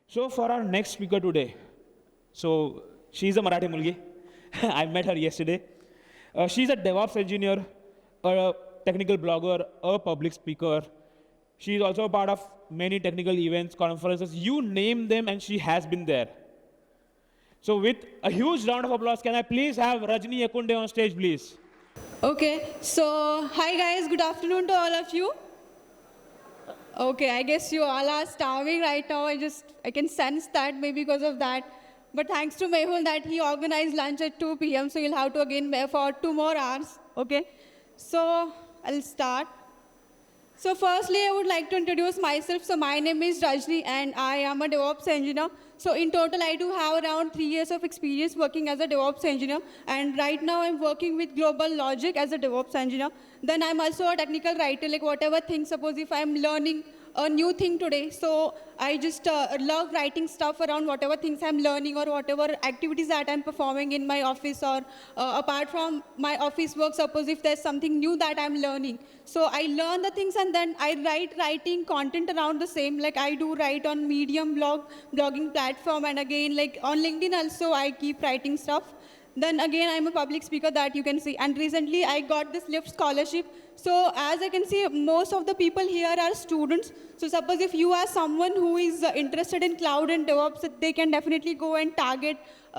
So for our next speaker today, so she's a Marathi mulgi. I met her yesterday. She's a DevOps engineer, a technical blogger, a public speaker. She's also a part of many technical events, conferences, you name them, and she has been there. So with a huge round of applause, can I please have Rajani Ekunde on stage, please? Okay, so hi guys, good afternoon to all of you. Okay, I guess you all are starving right now. I can sense that maybe because of that. But thanks to Mehul that he organized lunch at 2 p.m. So you'll have to again wait for 2 more hours. Okay, so I'll start. So firstly, I would like to introduce myself. So my name is Rajani and I am a DevOps engineer. So in total, I do have around 3 years of experience working as a DevOps engineer. And right now, I'm working with Global Logic as a DevOps engineer. Then I'm also a technical writer, like whatever thing, suppose if I'm learning a new thing today. So I just love writing stuff around whatever things I'm learning or whatever activities that I'm performing in my office or apart from my office work, suppose if there's something new that I'm learning. So I learn the things and then I writing content around the same, like I do write on Medium blogging platform, and again like on LinkedIn also I keep writing stuff. Then again, I'm a public speaker that you can see. And recently, I got this LIFT scholarship. So as I can see, most of the people here are students. So suppose if you are someone who is interested in cloud and DevOps, they can definitely go and target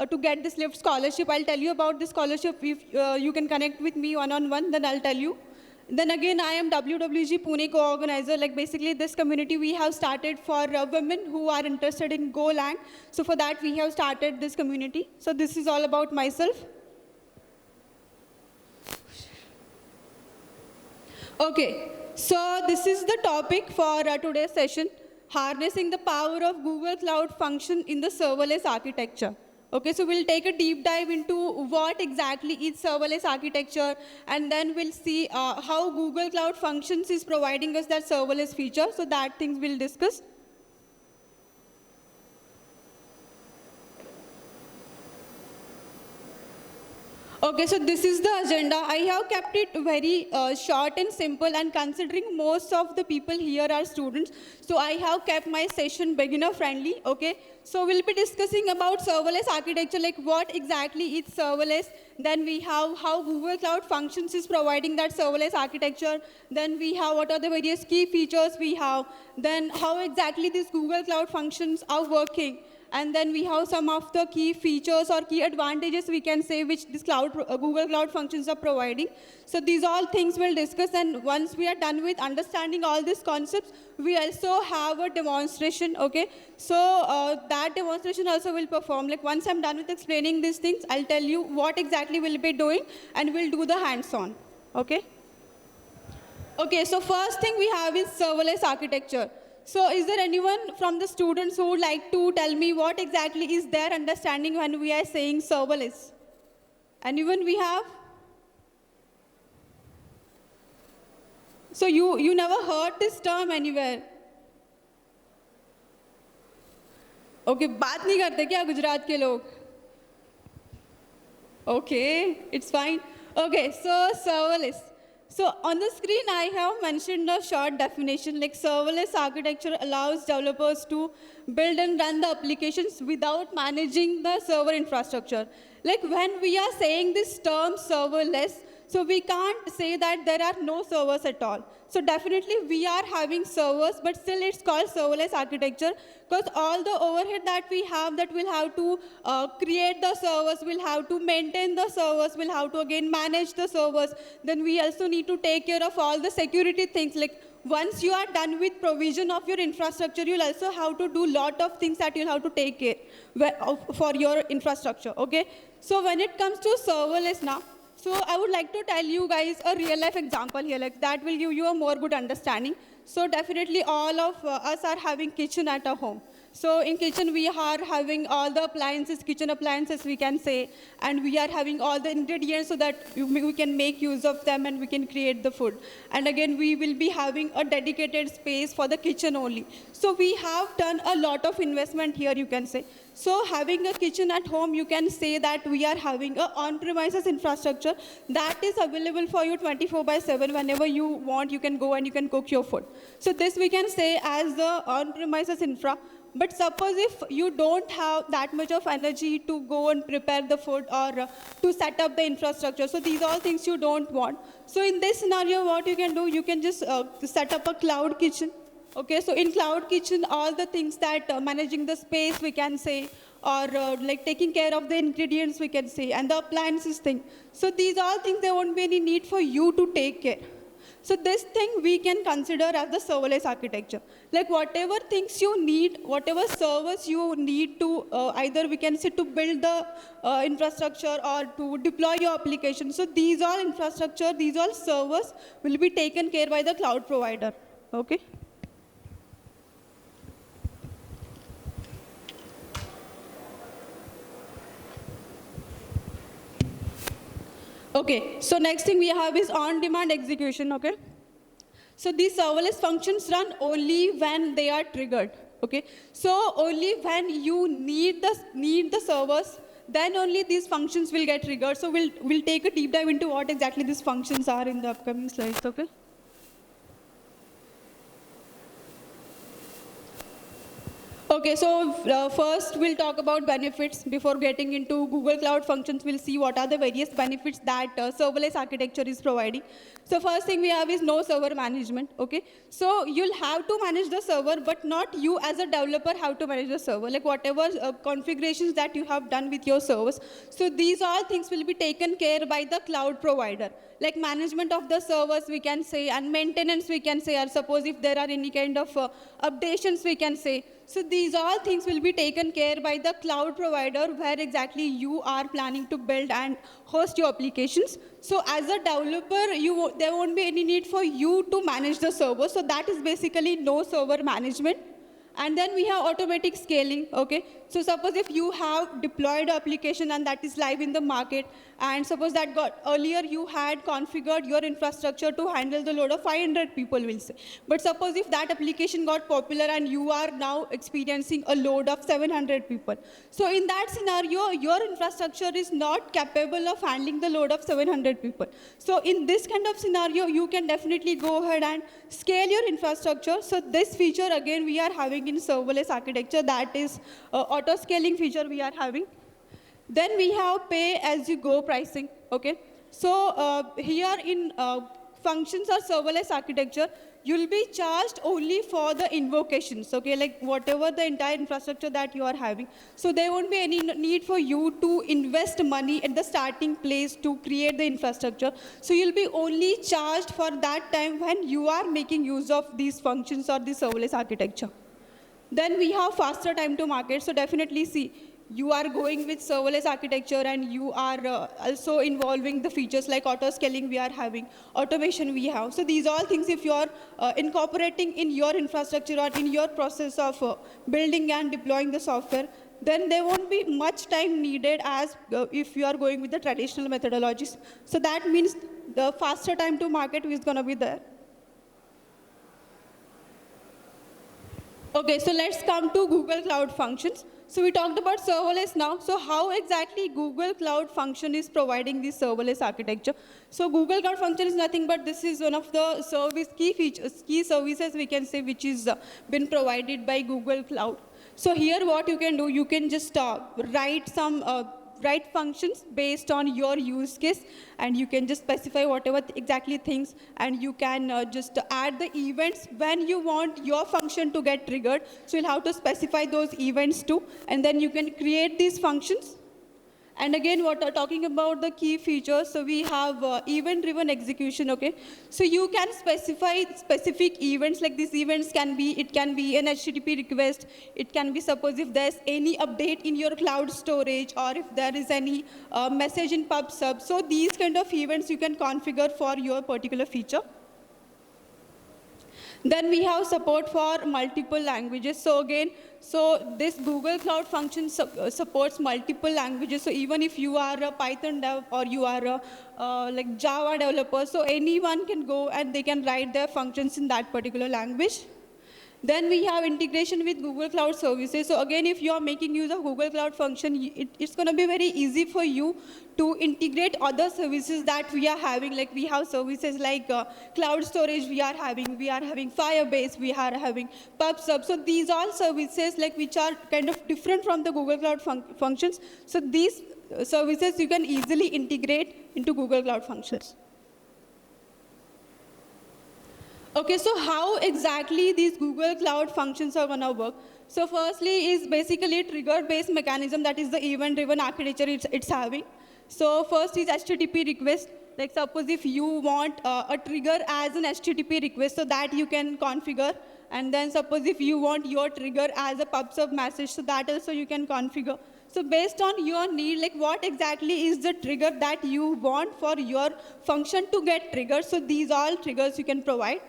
to get this LIFT scholarship. I'll tell you about this scholarship. If you can connect with me one-on-one, then I'll tell you. Then again, I am WWG Pune Co-Organizer. Like basically this community we have started for women who are interested in Golang. So for that we have started this community. So this is all about myself. Okay, so this is the topic for today's session, harnessing the power of Google Cloud function in the serverless architecture. Okay, so we'll take a deep dive into what exactly is serverless architecture, and then we'll see how Google Cloud Functions is providing us that serverless feature. So that things we'll discuss. Okay, so this is the agenda. I have kept it very short and simple, and considering most of the people here are students, so I have kept my session beginner friendly, okay? So we'll be discussing about serverless architecture, like what exactly is serverless, then we have how Google Cloud Functions is providing that serverless architecture, then we have what are the various key features we have, then how exactly these Google Cloud Functions are working, and then we have some of the key features or key advantages we can say which this Google Cloud Functions are providing. So these all things we'll discuss, and once we are done with understanding all these concepts, we also have a demonstration, okay? So that demonstration also will perform. Like once I'm done with explaining these things, I'll tell you what exactly we'll be doing, and we'll do the hands-on, okay? Okay, so first thing we have is serverless architecture. So is there anyone from the students who would like to tell me what exactly is their understanding when we are saying serverless? Anyone we have? So you never heard this term anywhere? Okay, बात नहीं करते क्या गुजरात के लोग? Okay, it's fine. Okay, so serverless. So on the screen, I have mentioned a short definition, like serverless architecture allows developers to build and run the applications without managing the server infrastructure. Like when we are saying this term serverless, so we can't say that there are no servers at all. So definitely we are having servers, but still it's called serverless architecture because all the overhead that we have, that we'll have to create the servers, we'll have to maintain the servers, we'll have to again manage the servers. Then we also need to take care of all the security things. Like once you are done with provision of your infrastructure, you'll also have to do lot of things that you'll have to take care for your infrastructure, okay? So when it comes to serverless now, so I would like to tell you guys a real life example here, like that will give you a more good understanding. So definitely all of us are having kitchen at our home. So in kitchen we are having all the appliances, kitchen appliances we can say, and we are having all the ingredients so that we can make use of them and we can create the food. And again we will be having a dedicated space for the kitchen only. So we have done a lot of investment here you can say. So having a kitchen at home, you can say that we are having a on-premises infrastructure that is available for you 24/7. Whenever you want, you can go and you can cook your food. So this we can say as the on-premises infra. But suppose if you don't have that much of energy to go and prepare the food or to set up the infrastructure, so these are all things you don't want. So in this scenario, what you can do, you can just set up a cloud kitchen. Okay, so in cloud kitchen, all the things that managing the space, we can say, or like taking care of the ingredients, we can say, and the appliances thing. So these all things, there won't be any need for you to take care. So this thing we can consider as the serverless architecture. Like whatever things you need, whatever servers you need to, either we can say to build the infrastructure or to deploy your application. So these all infrastructure, these all servers will be taken care by the cloud provider, okay? Okay, so next thing we have is on-demand execution, okay? So these serverless functions run only when they are triggered, okay? So only when you need the servers, then only these functions will get triggered. So we'll take a deep dive into what exactly these functions are in the upcoming slides, okay? Okay, so first we'll talk about benefits. Before getting into Google Cloud Functions, we'll see what are the various benefits that serverless architecture is providing. So first thing we have is no server management, okay? So you'll have to manage the server, but not you as a developer have to manage the server, like whatever configurations that you have done with your servers. So these all things will be taken care by the cloud provider. Like management of the servers, we can say, and maintenance, we can say, or suppose if there are any kind of updations, we can say. So these all things will be taken care by the cloud provider where exactly you are planning to build and host your applications. So as a developer, there won't be any need for you to manage the server. So that is basically no server management. And then we have automatic scaling, okay? So suppose if you have deployed an application and that is live in the market, and suppose that earlier you had configured your infrastructure to handle the load of 500 people, we'll say. But suppose if that application got popular and you are now experiencing a load of 700 people. So in that scenario, your infrastructure is not capable of handling the load of 700 people. So in this kind of scenario, you can definitely go ahead and scale your infrastructure. So this feature, again, we are having in serverless architecture, that is auto scaling feature we are having. Then we have pay-as-you-go pricing, okay? So here in functions or serverless architecture, you'll be charged only for the invocations, okay? Like whatever the entire infrastructure that you are having. So there won't be any need for you to invest money at the starting place to create the infrastructure. So you'll be only charged for that time when you are making use of these functions or the serverless architecture. Then we have faster time to market. So definitely see, you are going with serverless architecture and you are also involving the features like auto scaling we are having, automation we have. So these all things, if you are incorporating in your infrastructure or in your process of building and deploying the software, then there won't be much time needed as if you are going with the traditional methodologies. So that means the faster time to market is going to be there. Okay, so let's come to Google Cloud Functions. So we talked about serverless now. So how exactly Google Cloud Function is providing this serverless architecture? So Google Cloud Function is nothing but this is one of the key services we can say, which is been provided by Google Cloud. So here what you can do, you can just write functions based on your use case, and you can just specify whatever exactly things, and you can just add the events when you want your function to get triggered. So you'll have to specify those events too, and then you can create these functions. And again, what are talking about the key features, so we have event-driven execution, okay? So you can specify specific events, like these events can be, it can be an HTTP request, it can be, suppose if there's any update in your cloud storage, or if there is any message in PubSub. So these kind of events you can configure for your particular feature. Then we have support for multiple languages. So again, so this Google Cloud Function supports multiple languages. So even if you are a Python dev or you are a like Java developer, so anyone can go and they can write their functions in that particular language. Then we have integration with Google Cloud services. So again, if you are making use of Google Cloud function, it's going to be very easy for you to integrate other services that we are having. Like we have services like cloud storage we are having Firebase, we are having PubSub. So these all services like which are kind of different from the Google Cloud functions. So these services you can easily integrate into Google Cloud functions. Okay, so how exactly these Google Cloud functions are gonna work? So firstly is basically a trigger-based mechanism, that is the event-driven architecture it's having. So first is HTTP request. Like suppose if you want a trigger as an HTTP request, so that you can configure. And then suppose if you want your trigger as a PubSub message, so that also you can configure. So based on your need, like what exactly is the trigger that you want for your function to get triggered, so these all triggers you can provide.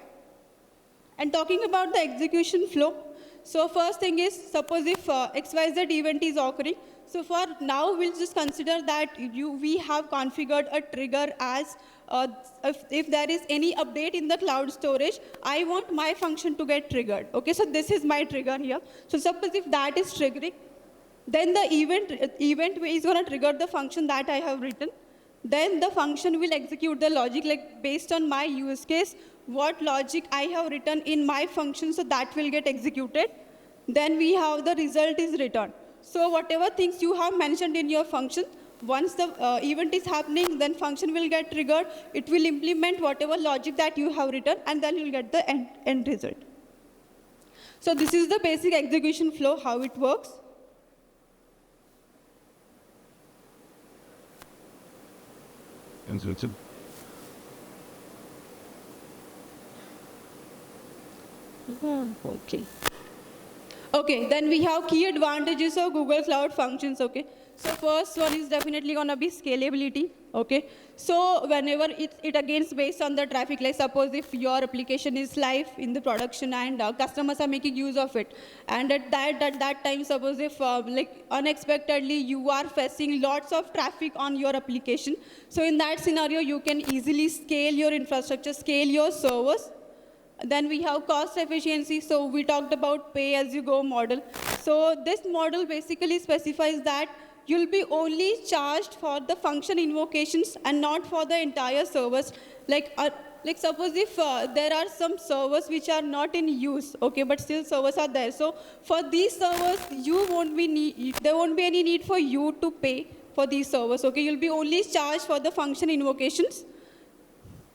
And talking about the execution flow, so first thing is, suppose if XYZ event is occurring, so for now we'll just consider that we have configured a trigger as, if there is any update in the cloud storage, I want my function to get triggered. Okay, so this is my trigger here. So suppose if that is triggering, then the event is going to trigger the function that I have written. Then the function will execute the logic, like based on my use case, what logic I have written in my function, so that will get executed. Then we have the result is returned. So whatever things you have mentioned in your function, once the event is happening, then function will get triggered. It will implement whatever logic that you have written, and then you'll get the end result. So this is the basic execution flow, how it works. Okay. Okay, then we have key advantages of Google Cloud functions, okay. So first one is definitely gonna be scalability, okay. So whenever it again is based on the traffic, like suppose if your application is live in the production and customers are making use of it, and at that time, suppose if like unexpectedly you are facing lots of traffic on your application, so in that scenario you can easily scale your infrastructure, scale your servers. Then we have cost efficiency. So we talked about pay-as-you-go model. So this model basically specifies that you'll be only charged for the function invocations and not for the entire servers. Like suppose if there are some servers which are not in use, okay, but still servers are there. So for these servers, there won't be any need for you to pay for these servers, okay? You'll be only charged for the function invocations.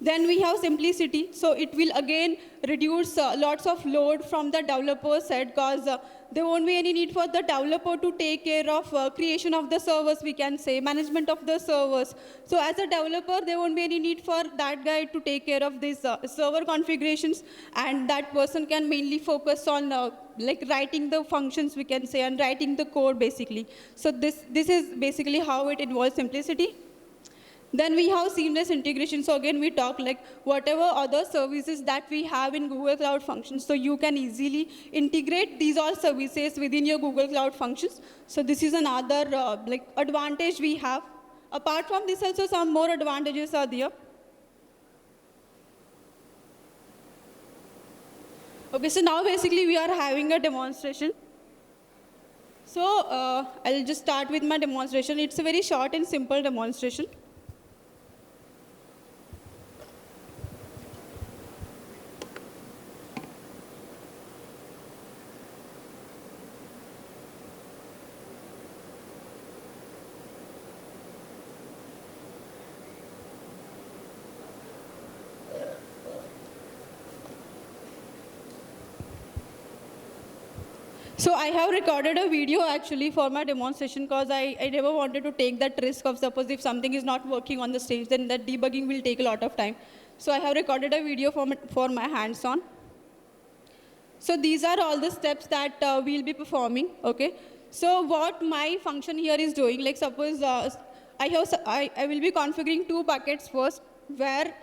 Then we have simplicity. So it will again reduce lots of load from the developer side, because there won't be any need for the developer to take care of creation of the servers, we can say, management of the servers. So as a developer, there won't be any need for that guy to take care of these server configurations, and that person can mainly focus on like writing the functions, we can say, and writing the code basically. So this is basically how it involves simplicity. Then we have seamless integration. So again, we talk like whatever other services that we have in Google Cloud Functions, so you can easily integrate these all services within your Google Cloud Functions. So this is another like advantage we have. Apart from this, also some more advantages are there. Okay, so now basically we are having a demonstration. So I'll just start with my demonstration. It's a very short and simple demonstration. So I have recorded a video actually for my demonstration, because I never wanted to take that risk of, suppose if something is not working on the stage, then that debugging will take a lot of time. So I have recorded a video for my hands-on. So these are all the steps that we'll be performing, okay? So what my function here is doing, like suppose I will be configuring 2 buckets first, where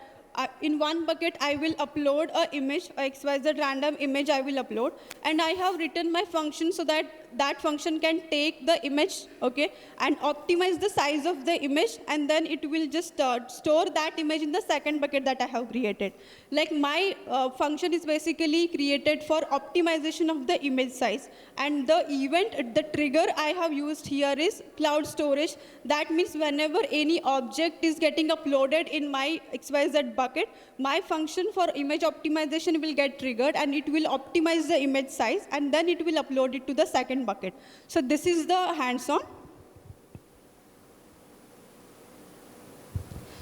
in one bucket, I will upload an image, XYZ random image I will upload. And I have written my function so that that function can take the image, okay, and optimize the size of the image, and then it will just store that image in the second bucket that I have created. Like my function is basically created for optimization of the image size, and the event, the trigger I have used here is cloud storage. That means whenever any object is getting uploaded in my XYZ bucket, my function for image optimization will get triggered, and it will optimize the image size, and then it will upload it to the second bucket. So this is the hands-on.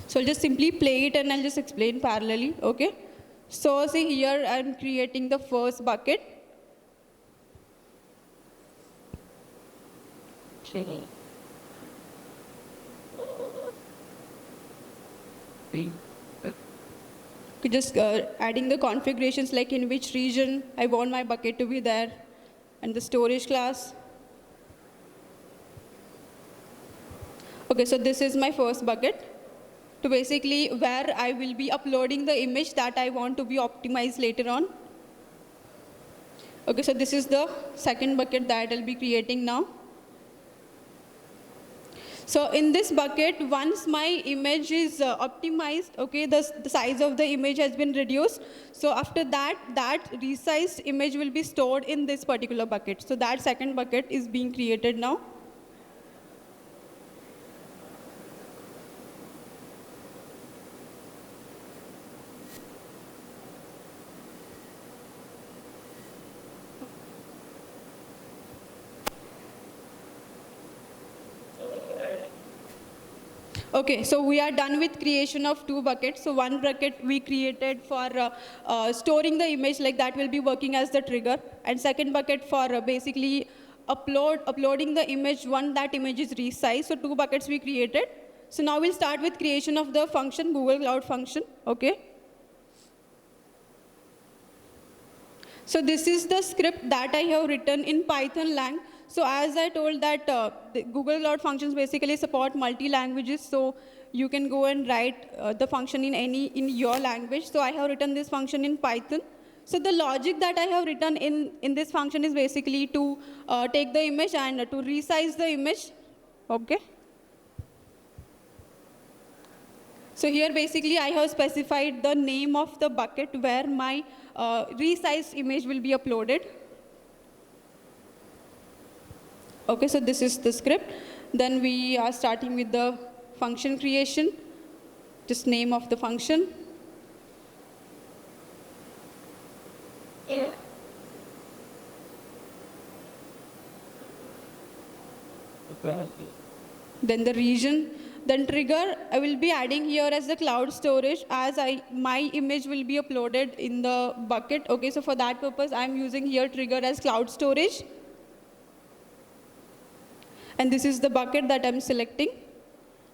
So I'll just simply play it and I'll just explain parallelly, okay? So see here, I'm creating the first bucket. Just adding the configurations, like in which region I want my bucket to be there, and the storage class. Okay, so this is my first bucket. So basically where I will be uploading the image that I want to be optimized later on. Okay, so this is the second bucket that I'll be creating now. So in this bucket, once my image is optimized, okay, the size of the image has been reduced. So after that, that resized image will be stored in this particular bucket. So that second bucket is being created now. Okay, so we are done with creation of two buckets. So one bucket we created for storing the image, like that will be working as the trigger. And second bucket for basically uploading the image when that image is resized. So two buckets we created. So now we'll start with creation of the function, GoogleCloud function, okay? So this is the script that I have written in Python lang. So as I told that the Google Cloud functions basically support multi-languages, so you can go and write the function in your language. So I have written this function in Python. So the logic that I have written in this function is basically to take the image and to resize the image, okay? So here basically I have specified the name of the bucket where my resized image will be uploaded. Okay, so this is the script. Then we are starting with the function creation, just name of the function. Then the region. Then trigger, I will be adding here as the cloud storage, as my image will be uploaded in the bucket. Okay, so for that purpose, I'm using here trigger as cloud storage. And this is the bucket that I'm selecting,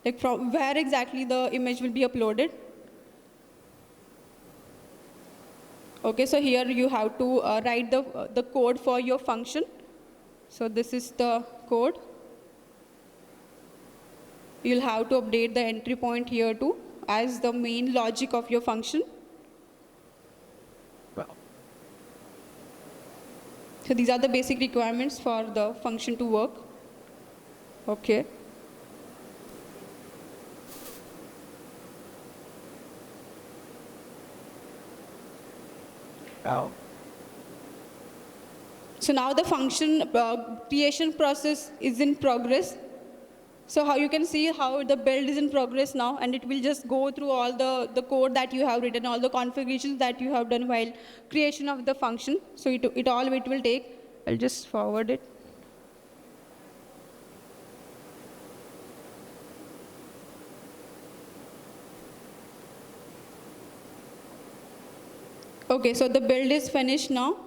like from where exactly the image will be uploaded. Okay, so here you have to write the code for your function. So this is the code. You'll have to update the entry point here too, as the main logic of your function. So these are the basic requirements for the function to work. Okay. So now the function creation process is in progress. So how you can see how the build is in progress now, and it will just go through all the code that you have written, all the configurations that you have done while creation of the function. So it will take. I'll just forward it. Okay, so the build is finished now.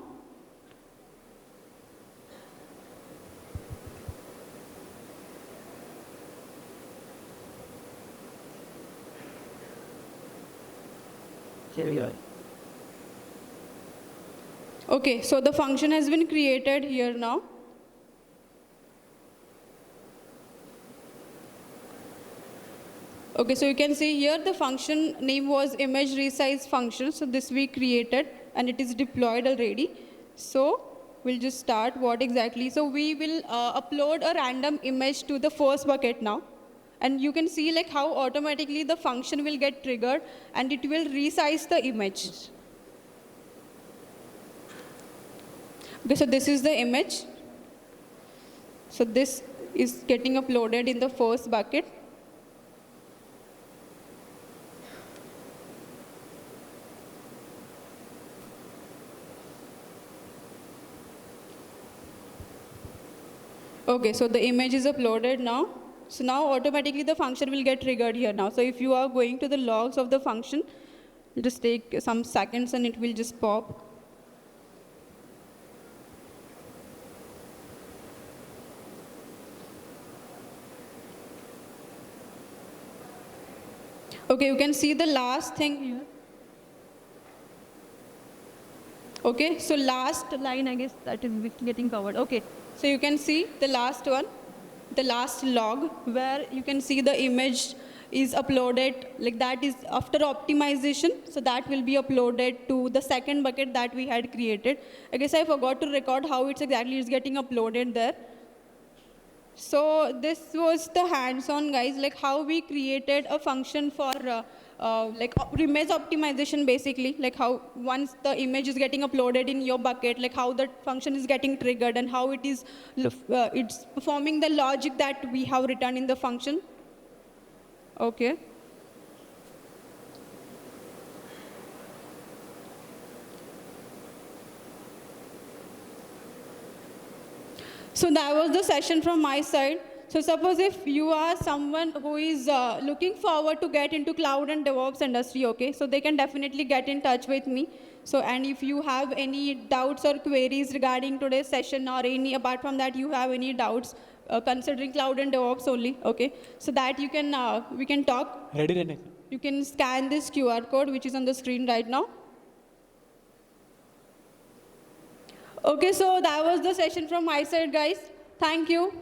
Okay, so the function has been created here now. Okay, so you can see here the function name was image resize function. So this we created and it is deployed already. So we'll just start what exactly. So we will upload a random image to the first bucket now. And you can see like how automatically the function will get triggered and it will resize the image. Okay, so this is the image. So this is getting uploaded in the first bucket. Okay, so the image is uploaded now. So now automatically the function will get triggered here now. So if you are going to the logs of the function, just take some seconds and it will just pop. Okay, you can see the last thing here. Okay, so last line, I guess that is getting covered. Okay, so you can see the last one, the last log, where you can see the image is uploaded, like that is after optimization, so that will be uploaded to the second bucket that we had created. I guess I forgot to record how it's exactly is getting uploaded there. So this was the hands-on, guys, like how we created a function for image optimization, basically, like how once the image is getting uploaded in your bucket, like how that function is getting triggered and how it is it's performing the logic that we have written in the function. Okay. So that was the session from my side. So suppose if you are someone who is looking forward to get into cloud and DevOps industry, okay, so they can definitely get in touch with me. So, and if you have any doubts or queries regarding today's session or any, apart from that, you have any doubts considering cloud and DevOps only, okay, so that you can, we can talk. Ready, Rene? You can scan this QR code, which is on the screen right now. Okay, so that was the session from my side, guys. Thank you.